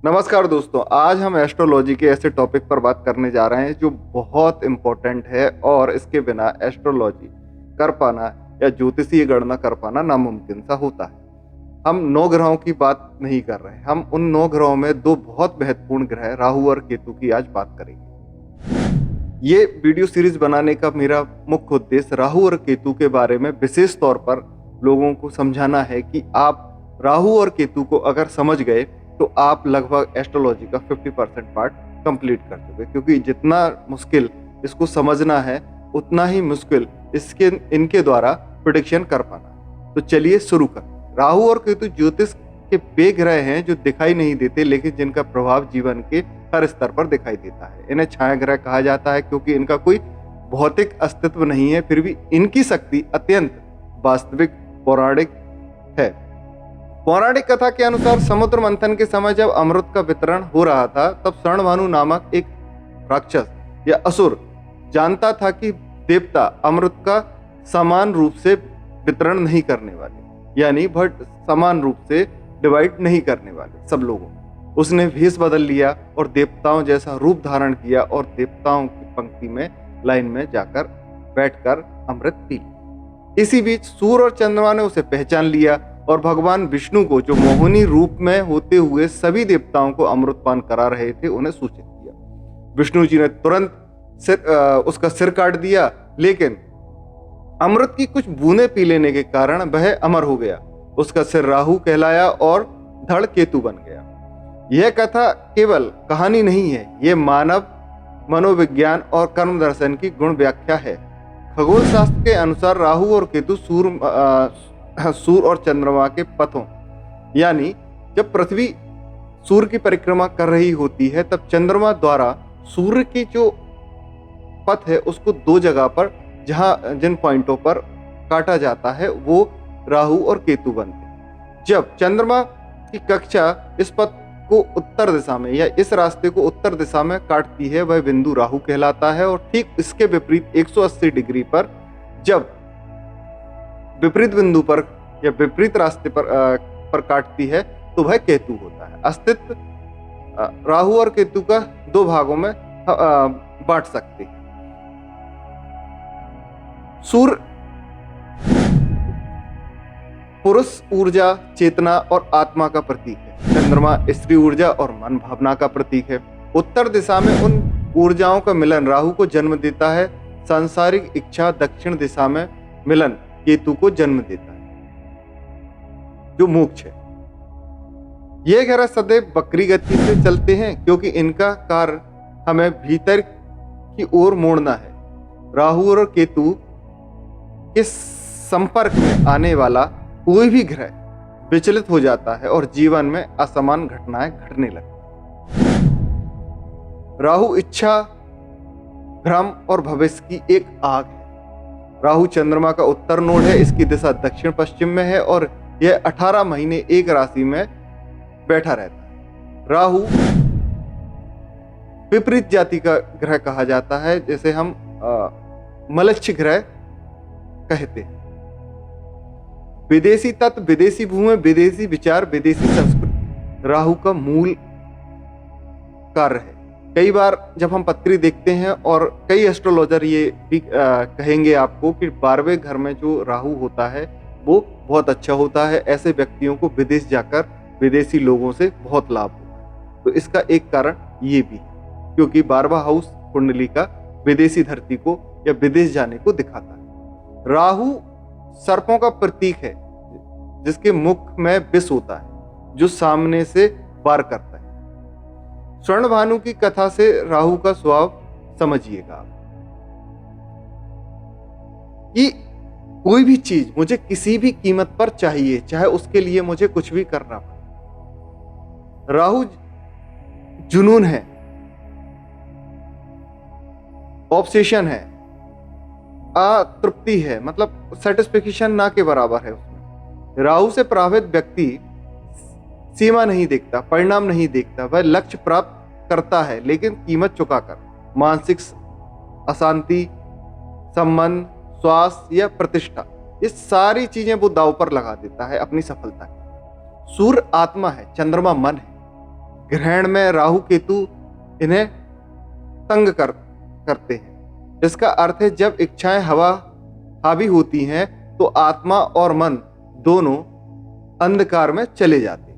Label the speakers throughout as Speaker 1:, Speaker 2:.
Speaker 1: नमस्कार दोस्तों, आज हम एस्ट्रोलॉजी के ऐसे टॉपिक पर बात करने जा रहे हैं जो बहुत इम्पोर्टेंट है और इसके बिना एस्ट्रोलॉजी कर पाना या ज्योतिषीय गणना कर पाना नामुमकिन सा होता है। हम 9 ग्रहों की बात नहीं कर रहे हैं, हम उन 9 ग्रहों में 2 बहुत महत्वपूर्ण ग्रह राहु और केतु की आज बात करेंगे। ये वीडियो सीरीज बनाने का मेरा मुख्य उद्देश्य राहु और केतु के बारे में विशेष तौर पर लोगों को समझाना है कि आप राहु और केतु को अगर समझ गए तो आप लगभग एस्ट्रोलॉजी का 50% पार्ट कंप्लीट कर चुके, क्योंकि जितना मुश्किल इसको समझना है उतना ही मुश्किल इनके द्वारा प्रेडिक्शन कर पाना। तो चलिए शुरू करें। राहु और केतु ज्योतिष के वे ग्रह हैं जो दिखाई नहीं देते लेकिन जिनका प्रभाव जीवन के हर स्तर पर दिखाई देता है। इन्हें छाया ग्रह कहा जाता है क्योंकि इनका कोई भौतिक अस्तित्व नहीं है, फिर भी इनकी शक्ति अत्यंत वास्तविक पौराणिक है। पौराणिक कथा के अनुसार समुद्र मंथन के समय जब अमृत का वितरण हो रहा था तब स्वर्णभानु नामक एक राक्षस या असुर जानता था कि देवता अमृत का समान रूप से वितरण नहीं करने वाले, यानी भट समान रूप से डिवाइड नहीं करने वाले सब लोगों। उसने भेष बदल लिया और देवताओं जैसा रूप धारण किया और देवताओं की पंक्ति में लाइन में जाकर बैठकर अमृत पी लिया। इसी बीच सूर्य और चंद्रमा ने उसे पहचान लिया और भगवान विष्णु को, जो मोहिनी रूप में होते हुए सभी देवताओं को अमृतपान करा रहे थे, उन्हें सूचित किया। विष्णु जी ने तुरंत उसका सिर काट दिया, लेकिन अमृत की कुछ बूंदें पी लेने के कारण वह अमर हो गया। उसका सिर राहु कहलाया और धड़ केतु बन गया। यह कथा केवल कहानी नहीं है, यह मानव मनोविज्ञान और कर्म दर्शन की गुण व्याख्या है। खगोल शास्त्र के अनुसार राहु और केतु सूर्य और चंद्रमा के पथों, यानी जब पृथ्वी सूर्य की परिक्रमा कर रही होती है तब चंद्रमा द्वारा सूर्य की जो पथ है उसको 2 जगह पर जिन पॉइंटों पर काटा जाता है वो राहु और केतु बनते हैं। जब चंद्रमा की कक्षा इस पथ को उत्तर दिशा में या इस रास्ते को उत्तर दिशा में काटती है वह बिंदु राहु कहलाता है, और ठीक इसके विपरीत 180 डिग्री पर जब विपरीत बिंदु पर या विपरीत रास्ते पर काटती है तो वह केतु होता है। अस्तित्व राहु और केतु का 2 भागों में बांट सकते हैं। सूर्य पुरुष ऊर्जा, चेतना और आत्मा का प्रतीक है। चंद्रमा स्त्री ऊर्जा और मन भावना का प्रतीक है। उत्तर दिशा में उन ऊर्जाओं का मिलन राहु को जन्म देता है। सांसारिक इच्छा दक्षिण दिशा में मिलन केतु को जन्म देता है, जो मोक्ष है। ये ग्रह सदैव वक्री गति से चलते हैं क्योंकि इनका कार्य हमें भीतर की ओर मोड़ना है। राहु और केतु के संपर्क में आने वाला कोई भी ग्रह विचलित हो जाता है और जीवन में असमान घटनाएं घटने लगती हैं। राहु इच्छा, भ्रम और भविष्य की एक आग है। राहु चंद्रमा का उत्तर नोड है, इसकी दिशा दक्षिण पश्चिम में है और यह 18 महीने एक राशि में बैठा रहता है। राहु विपरीत जाति का ग्रह कहा जाता है, जैसे हम मलक्ष्य ग्रह कहते हैं। विदेशी तत्व, विदेशी भूमि, विदेशी विचार, विदेशी संस्कृति राहु का मूल कार्य है। कई बार जब हम पत्री देखते हैं, और कई एस्ट्रोलॉजर ये भी कहेंगे आपको कि 12वें घर में जो राहु होता है वो बहुत अच्छा होता है। ऐसे व्यक्तियों को विदेश जाकर विदेशी लोगों से बहुत लाभ होता है। तो इसका एक कारण ये भी है क्योंकि 12वां हाउस कुंडली का विदेशी धरती को या विदेश जाने को दिखाता है। राहु सर्पों का प्रतीक है, जिसके मुख में विष होता है जो सामने से वार करता है। स्वर्णभानु की कथा से राहु का स्वभाव समझिएगा कि कोई भी चीज मुझे किसी भी कीमत पर चाहिए, चाहे उसके लिए मुझे कुछ भी करना पड़े। राहु जुनून है, ऑब्सेशन है, अतृप्ति है, मतलब सेटिस्फेक्शन ना के बराबर है उसमें। राहु से प्रभावित व्यक्ति सीमा नहीं देखता, परिणाम नहीं देखता, वह लक्ष्य प्राप्त करता है लेकिन कीमत चुकाकर। मानसिक अशांति, संबंध, स्वास्थ्य या प्रतिष्ठा, ये सारी चीजें वो दांव पर लगा देता है अपनी सफलता की। सूर्य आत्मा है, चंद्रमा मन है। ग्रहण में राहु केतु इन्हें तंग करते हैं। इसका अर्थ है जब इच्छाएं हवा हावी होती हैं तो आत्मा और मन दोनों अंधकार में चले जाते हैं।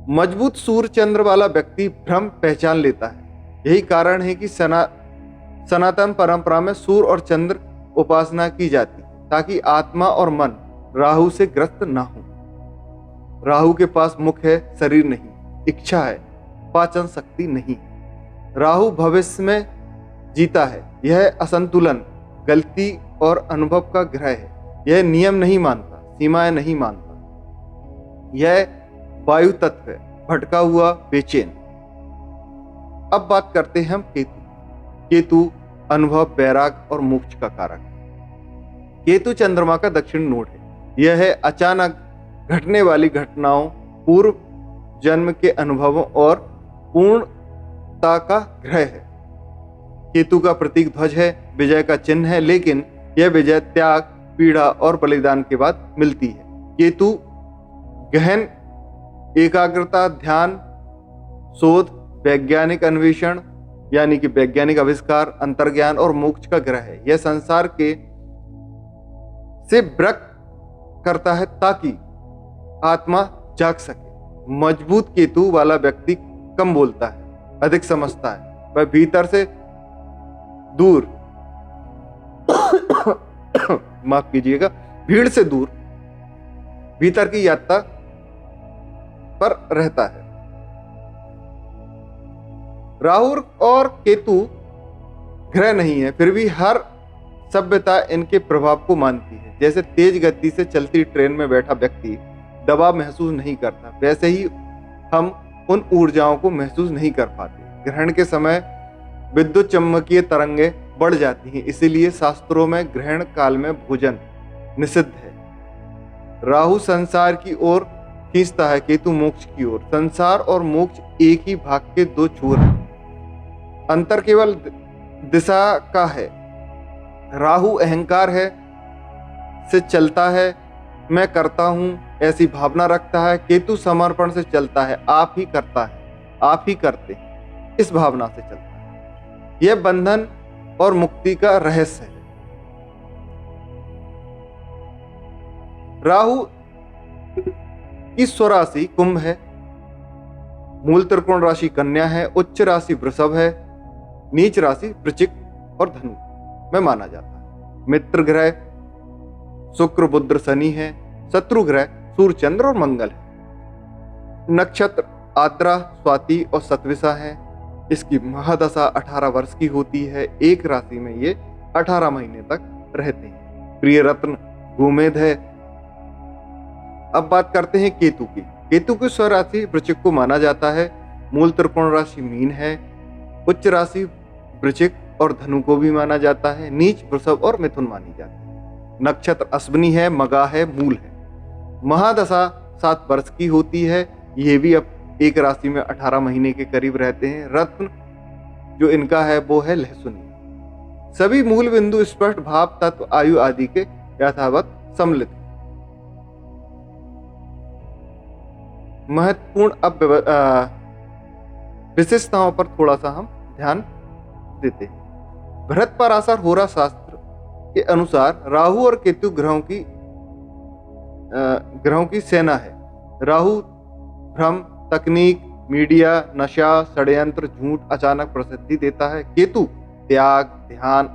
Speaker 1: मजबूत सूर्य चंद्र वाला व्यक्ति भ्रम पहचान लेता है। यही कारण है कि सनातन परंपरा में सूर्य और चंद्र उपासना की जाती है ताकि आत्मा और मन राहु से ग्रस्त ना हो। राहु के पास मुख है, शरीर नहीं, इच्छा है, पाचन शक्ति नहीं। राहु भविष्य में जीता है। यह असंतुलन, गलती और अनुभव का ग्रह है। यह नियम नहीं मानता, सीमाएं नहीं मानता। यह वायु तत्व है, भटका हुआ, बेचैन। अब बात करते हैं हम केतु। केतु अनुभव, वैराग और मोक्ष का कारक है। केतु चंद्रमा का दक्षिण नोड है। यह है अचानक घटने वाली घटनाओं, पूर्व जन्म के अनुभवों और पूर्णता का ग्रह है। केतु का प्रतीक ध्वज है, विजय का चिन्ह है, लेकिन यह विजय त्याग, पीड़ा और बलिदान के बाद मिलती है। केतु गहन एकाग्रता, ध्यान, शोध, वैज्ञानिक अन्वेषण यानी कि वैज्ञानिक आविष्कार, अंतर्ज्ञान और मोक्ष का ग्रह है। यह संसार के से ब्रक करता है ताकि आत्मा जाग सके। मजबूत केतु वाला व्यक्ति कम बोलता है, अधिक समझता है। वह भीतर से दूर माफ कीजिएगा, भीड़ से दूर भीतर की यात्रा पर रहता है। राहु और केतु ग्रह नहीं है, फिर भी हर सभ्यता इनके प्रभाव को मानती है। जैसे तेज गति से चलती ट्रेन में बैठा व्यक्ति दबाव महसूस नहीं करता, वैसे ही हम उन ऊर्जाओं को महसूस नहीं कर पाते। ग्रहण के समय विद्युत चुम्बकीय तरंगें बढ़ जाती हैं, इसीलिए शास्त्रों में ग्रहण काल में भोजन निषिद्ध है। राहु संसार की ओर खींचता है, केतु मोक्ष की ओर। संसार और मोक्ष एक ही भाग के दो छोर हैं, अंतर केवल दिशा का है। राहु अहंकार है से चलता है, मैं करता हूं ऐसी भावना रखता है। केतु समर्पण से चलता है, आप ही करता है, आप ही करते हैं, इस भावना से चलता है। यह बंधन और मुक्ति का रहस्य है। राहु की स्वराशि कुंभ है, मूल त्रिकोण राशि कन्या है, उच्च राशि वृषभ है, नीच राशि वृश्चिक और धनु में माना जाता है। मित्र ग्रह शुक्र, बुध, शनि है। शत्रु ग्रह सूर्य, चंद्र और मंगल है। नक्षत्र आद्रा, स्वाति और सतविसा है। इसकी महादशा 18 वर्ष की होती है। एक राशि में ये 18 महीने तक रहते हैं। प्रिय रत्न गोमेद है। अब बात करते हैं केतु की। केतु की स्वराशि वृश्चिक को माना जाता है। मूल त्रिकोण राशि मीन है, उच्च राशि वृश्चिक और धनु को भी माना जाता है। नीच वृषभ और मिथुन मानी जाती है। नक्षत्र अश्विनी है, मगा है, मूल है। महादशा 7 वर्ष की होती है। ये भी अब एक राशि में 18 महीने के करीब रहते हैं। रत्न जो इनका है वो है लहसुनी। सभी मूल बिंदु स्पष्ट भाव, तत्व, आयु आदि के यथावत सम्मिलित। महत्वपूर्ण अब विशेषताओं पर थोड़ा सा हम ध्यान देते हैं। बृहत पराशर होरा शास्त्र के अनुसार राहु और केतु ग्रहों की सेना है। राहु भ्रम, तकनीक, मीडिया, नशा, षड्यंत्र, झूठ, अचानक प्रसिद्धि देता है। केतु त्याग, ध्यान,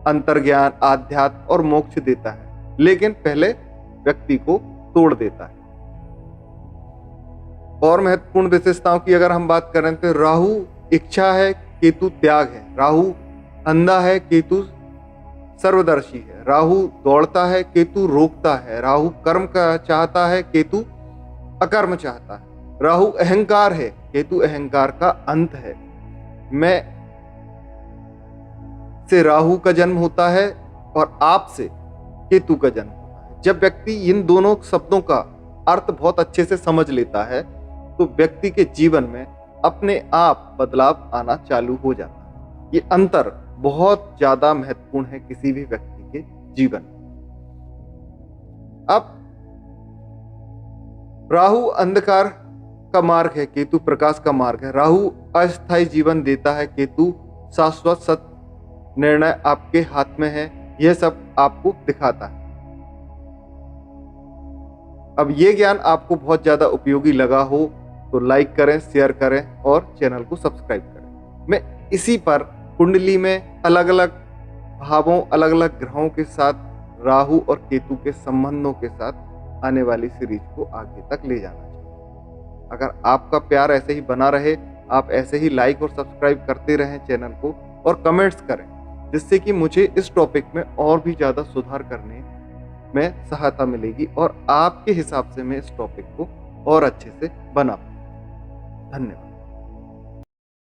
Speaker 1: अंतर्ज्ञान, आध्यात्म और मोक्ष देता है, लेकिन पहले व्यक्ति को तोड़ देता है। और महत्वपूर्ण विशेषताओं की अगर हम बात करें तो राहु इच्छा है, केतु त्याग है। राहु अंधा है, केतु सर्वदर्शी है। राहु दौड़ता है, केतु रोकता है। राहु कर्म का चाहता है, केतु अकर्म चाहता है। राहु अहंकार है, केतु अहंकार का अंत है। मैं से राहु का जन्म होता है और आप से केतु का जन्म होता है। जब व्यक्ति इन दोनों शब्दों का अर्थ बहुत अच्छे से समझ लेता है तो व्यक्ति के जीवन में अपने आप बदलाव आना चालू हो जाता है। ये अंतर बहुत ज्यादा महत्वपूर्ण है किसी भी व्यक्ति के जीवन में। अब राहु अंधकार का मार्ग है, केतु प्रकाश का मार्ग है। राहु अस्थायी जीवन देता है, केतु शाश्वत सत्य, निर्णय आपके हाथ में है, यह सब आपको दिखाता है। अब ये ज्ञान आपको बहुत ज्यादा उपयोगी लगा हो तो लाइक करें, शेयर करें और चैनल को सब्सक्राइब करें। मैं इसी पर कुंडली में अलग अलग भावों, अलग अलग ग्रहों के साथ राहु और केतु के संबंधों के साथ आने वाली सीरीज को आगे तक ले जाना चाहिए। अगर आपका प्यार ऐसे ही बना रहे, आप ऐसे ही लाइक और सब्सक्राइब करते रहें चैनल को और कमेंट्स करें, जिससे कि मुझे इस टॉपिक में और भी ज़्यादा सुधार करने में सहायता मिलेगी और आपके हिसाब से मैं इस टॉपिक को और अच्छे से बना पाऊँ। धन्यवाद।